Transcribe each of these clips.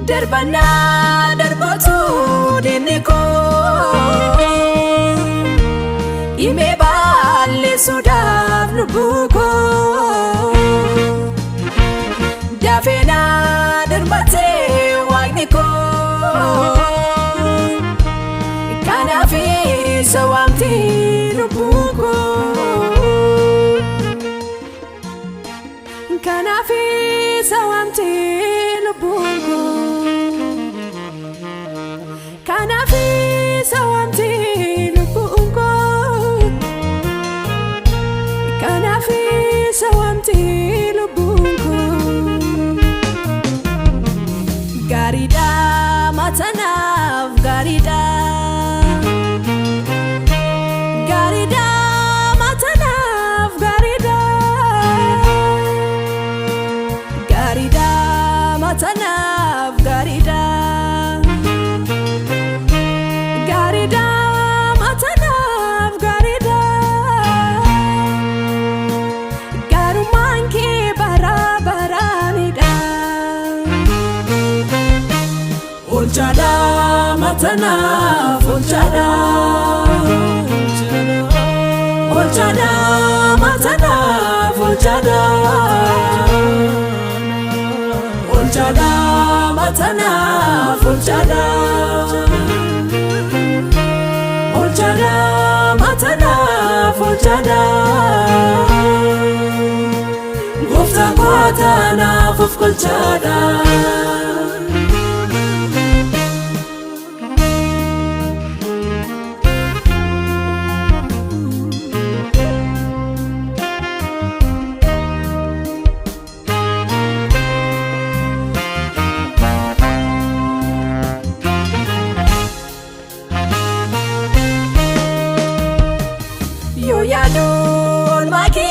Darbana darbatu diniko ime balle sudaf lubuko dafena darbate wagniko kanafi sawamti lubuko kanafi sawamti lubuko kanafi sawamti lubuko kanafi sawamti lubuko garida matanaf garida garida matanaf garida garida matanaf garida garida matanaf garida garumanki bara baranida ulchada matanaf ulchada ulchada matanaf ulchada ulchada matanaf ulchada ulchada matanaf ulchada gofta matanaf ulchada yo yadul maki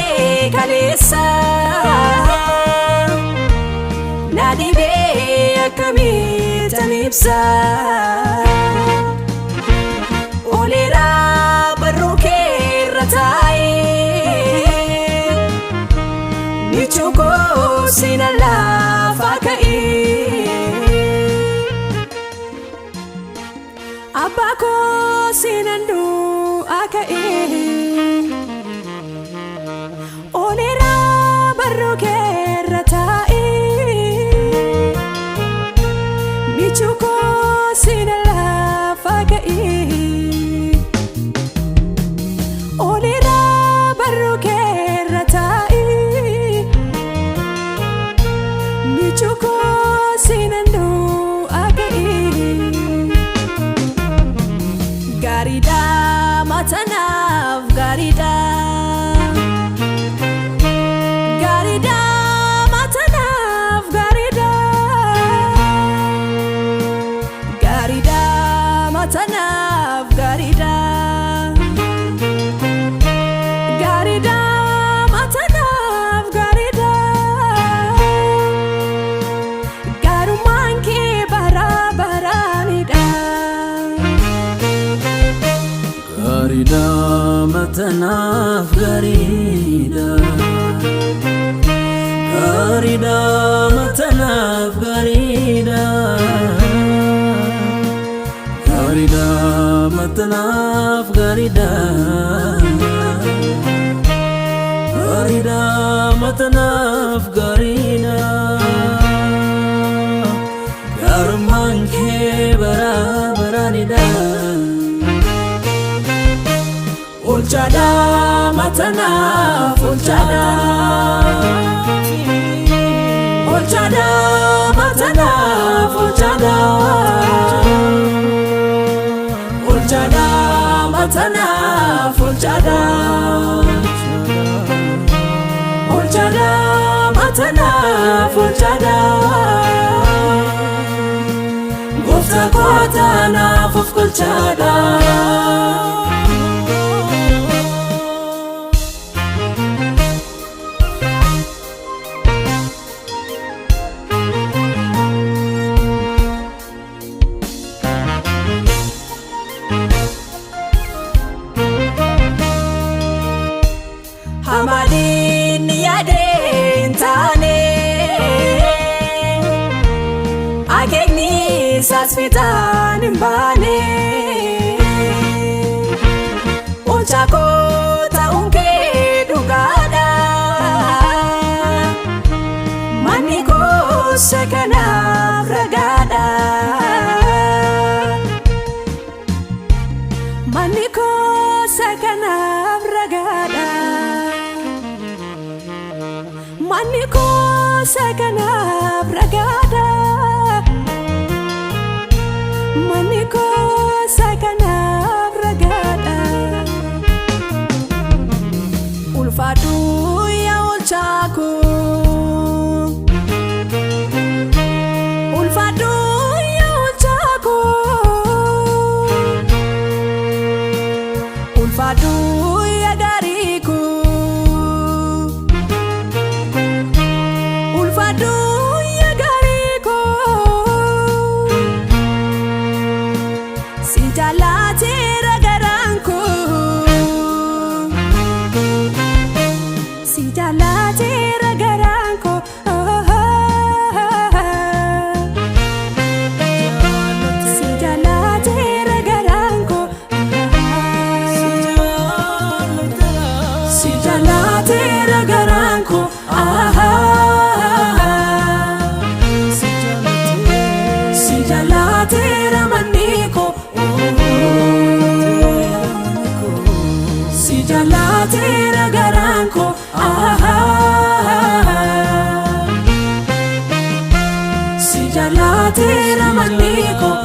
kalisa nadibe akami tanipsa olera baruke ratai nichuko sinala fakai abako sinandu akai olera baruke ratai nichuko sinala fakai olera baruke ratai nichuko sinandu akai garida Garida matanaf garida, garida matanaf garida, garida matanaf garida. Garman ke bara baranida, ulchada matanaf ulchada. Ulchada matanaf ulchada, ulchada matanaf ulchada, ulchada matanaf ulchada. Gofta kota nafuf ulchada. Hamadin yaden tane, akegni sasfitan imbane. Ulchako taunke dugada, maniko sekana ragada, maniko sekana ragada. Maniko sakana bragada, maniko sakana bragada. Ulfadu ya ulchaku, ulfadu ya ulchaku, ulfadu ya gariku. Jalatera garanko, si jalatera maniko.